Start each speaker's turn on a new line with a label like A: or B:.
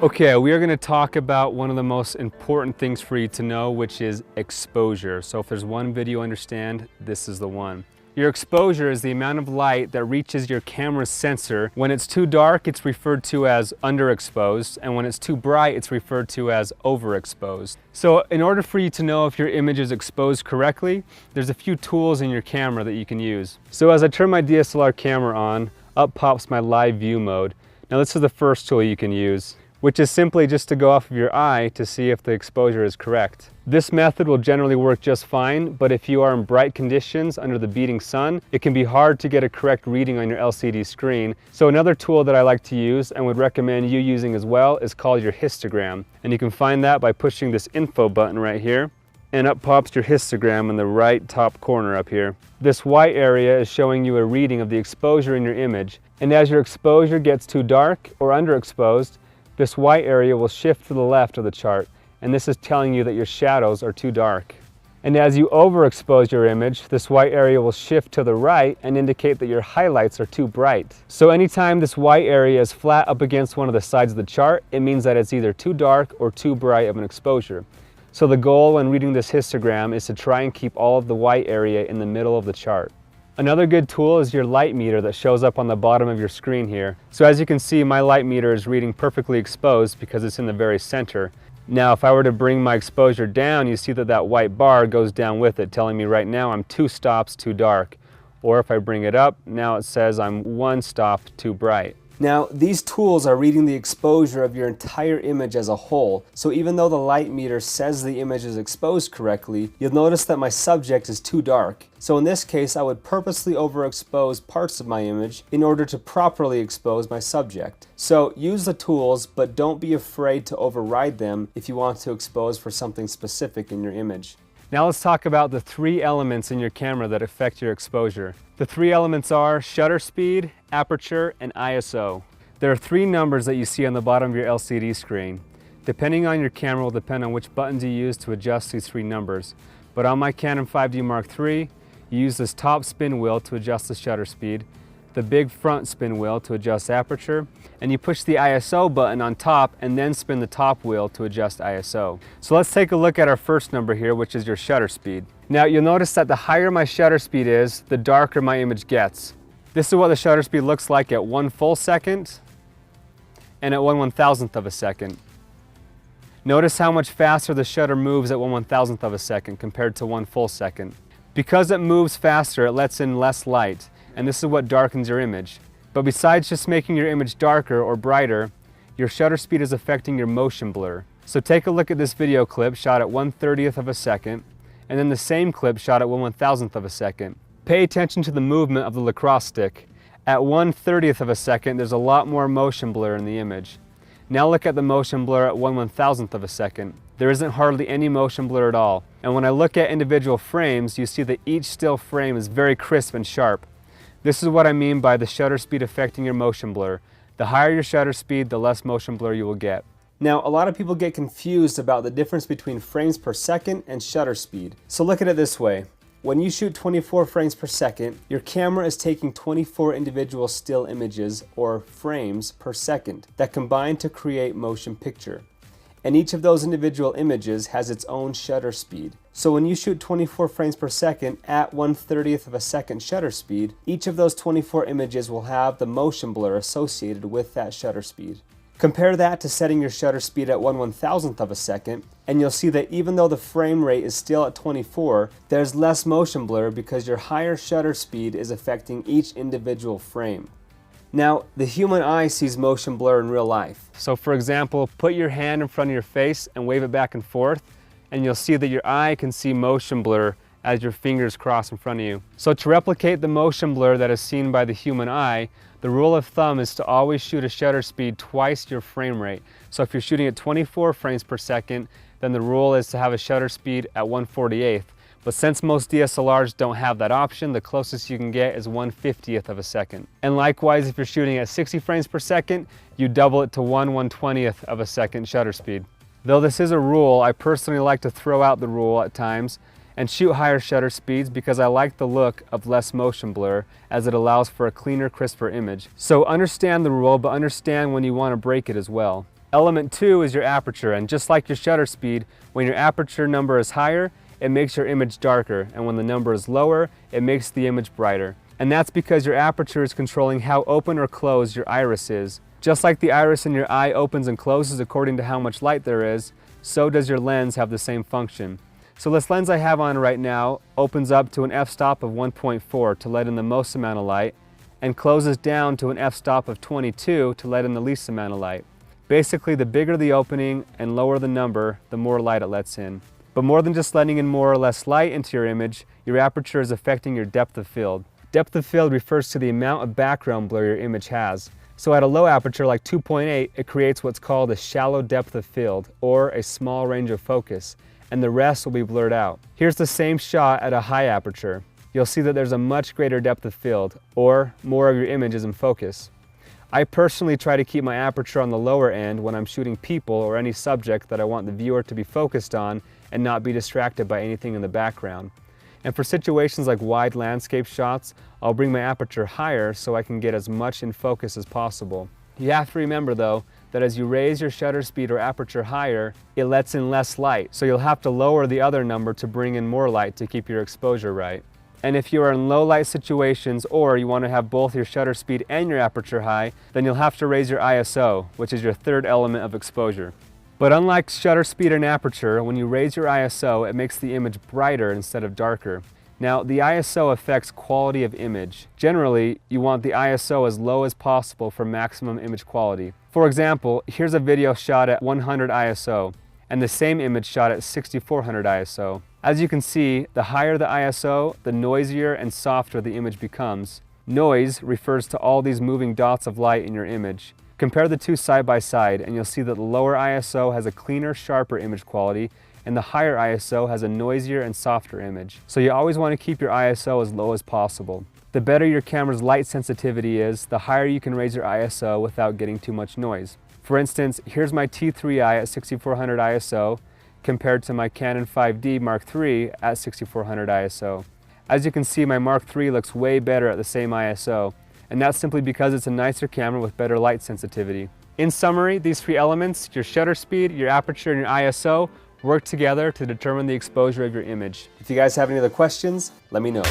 A: Okay, we are going to talk about one of the most important things for you to know, which is exposure. So if there's one video you understand, this is the one. Your exposure is the amount of light that reaches your camera's sensor. When it's too dark, it's referred to as underexposed, and when it's too bright, it's referred to as overexposed. So in order for you to know if your image is exposed correctly, there's a few tools in your camera that you can use. So as I turn my DSLR camera on, up pops my live view mode. Now this is the first tool you can use, which is simply just to go off of your eye to see if the exposure is correct. This method will generally work just fine, but if you are in bright conditions under the beating sun, it can be hard to get a correct reading on your LCD screen. So another tool that I like to use and would recommend you using as well is called your histogram. And you can find that by pushing this info button right here, and up pops your histogram in the right top corner up here. This white area is showing you a reading of the exposure in your image, and as your exposure gets too dark or underexposed, this white area will shift to the left of the chart, and this is telling you that your shadows are too dark. And as you overexpose your image, this white area will shift to the right and indicate that your highlights are too bright. So anytime this white area is flat up against one of the sides of the chart, it means that it's either too dark or too bright of an exposure. So the goal when reading this histogram is to try and keep all of the white area in the middle of the chart. Another good tool is your light meter that shows up on the bottom of your screen here. So as you can see, my light meter is reading perfectly exposed because it's in the very center. Now if I were to bring my exposure down, you see that that white bar goes down with it, telling me right now I'm 2 stops too dark. Or if I bring it up, now it says I'm 1 stop too bright. Now, these tools are reading the exposure of your entire image as a whole, so even though the light meter says the image is exposed correctly, you'll notice that my subject is too dark. So in this case, I would purposely overexpose parts of my image in order to properly expose my subject. So use the tools, but don't be afraid to override them if you want to expose for something specific in your image. Now let's talk about the 3 elements in your camera that affect your exposure. The 3 elements are shutter speed, aperture, and ISO. There are 3 numbers that you see on the bottom of your LCD screen. Depending on your camera will depend on which buttons you use to adjust these 3 numbers. But on my Canon 5D Mark III, you use this top spin wheel to adjust the shutter speed, the big front spin wheel to adjust aperture, and you push the ISO button on top and then spin the top wheel to adjust ISO. So let's take a look at our first number here, which is your shutter speed. Now you'll notice that the higher my shutter speed is, the darker my image gets. This is what the shutter speed looks like at 1 full second and at 1/1000th of a second. Notice how much faster the shutter moves at 1/1000th of a second compared to 1 full second. Because it moves faster, it lets in less light, and this is what darkens your image. But besides just making your image darker or brighter, your shutter speed is affecting your motion blur. So take a look at this video clip shot at 1/30th of a second, and then the same clip shot at 1/1000th of a second. Pay attention to the movement of the lacrosse stick. At 1/30th of a second, there's a lot more motion blur in the image. Now look at the motion blur at 1/1000th of a second. There isn't hardly any motion blur at all. And when I look at individual frames, you see that each still frame is very crisp and sharp. This is what I mean by the shutter speed affecting your motion blur. The higher your shutter speed, the less motion blur you will get. Now, a lot of people get confused about the difference between frames per second and shutter speed. So look at it this way. When you shoot 24 frames per second, your camera is taking 24 individual still images, or frames, per second that combine to create motion picture. And each of those individual images has its own shutter speed. So when you shoot 24 frames per second at 1/30th of a second shutter speed, each of those 24 images will have the motion blur associated with that shutter speed. Compare that to setting your shutter speed at 1/1000th of a second, and you'll see that even though the frame rate is still at 24, there's less motion blur because your higher shutter speed is affecting each individual frame. Now, the human eye sees motion blur in real life. So for example, put your hand in front of your face and wave it back and forth, and you'll see that your eye can see motion blur as your fingers cross in front of you. So to replicate the motion blur that is seen by the human eye, the rule of thumb is to always shoot a shutter speed twice your frame rate. So if you're shooting at 24 frames per second, then the rule is to have a shutter speed at 1/48th. But since most DSLRs don't have that option, the closest you can get is 1/50th of a second. And likewise, if you're shooting at 60 frames per second, you double it to 1/120th of a second shutter speed. Though this is a rule, I personally like to throw out the rule at times and shoot higher shutter speeds because I like the look of less motion blur as it allows for a cleaner, crisper image. So understand the rule, but understand when you want to break it as well. Element 2 is your aperture, and just like your shutter speed, when your aperture number is higher, it makes your image darker, and when the number is lower, it makes the image brighter. And that's because your aperture is controlling how open or closed your iris is. Just like the iris in your eye opens and closes according to how much light there is, so does your lens have the same function. So this lens I have on right now opens up to an f-stop of 1.4 to let in the most amount of light, and closes down to an f-stop of 22 to let in the least amount of light. Basically, the bigger the opening and lower the number, the more light it lets in. But more than just letting in more or less light into your image, your aperture is affecting your depth of field. Depth of field refers to the amount of background blur your image has. So at a low aperture like 2.8, it creates what's called a shallow depth of field, or a small range of focus, and the rest will be blurred out. Here's the same shot at a high aperture. You'll see that there's a much greater depth of field, or more of your image is in focus. I personally try to keep my aperture on the lower end when I'm shooting people or any subject that I want the viewer to be focused on and not be distracted by anything in the background. And for situations like wide landscape shots, I'll bring my aperture higher so I can get as much in focus as possible. You have to remember though, that as you raise your shutter speed or aperture higher, it lets in less light, so you'll have to lower the other number to bring in more light to keep your exposure right. And if you are in low light situations, or you want to have both your shutter speed and your aperture high, then you'll have to raise your ISO, which is your third element of exposure. But unlike shutter speed and aperture, when you raise your ISO, it makes the image brighter instead of darker. Now, the ISO affects quality of image. Generally, you want the ISO as low as possible for maximum image quality. For example, here's a video shot at 100 ISO, and the same image shot at 6400 ISO. As you can see, the higher the ISO, the noisier and softer the image becomes. Noise refers to all these moving dots of light in your image. Compare the two side by side and you'll see that the lower ISO has a cleaner, sharper image quality, and the higher ISO has a noisier and softer image. So you always want to keep your ISO as low as possible. The better your camera's light sensitivity is, the higher you can raise your ISO without getting too much noise. For instance, here's my T3i at 6400 ISO compared to my Canon 5D Mark III at 6400 ISO. As you can see, my Mark III looks way better at the same ISO, and that's simply because it's a nicer camera with better light sensitivity. In summary, these three elements, your shutter speed, your aperture, and your ISO, work together to determine the exposure of your image. If you guys have any other questions, let me know.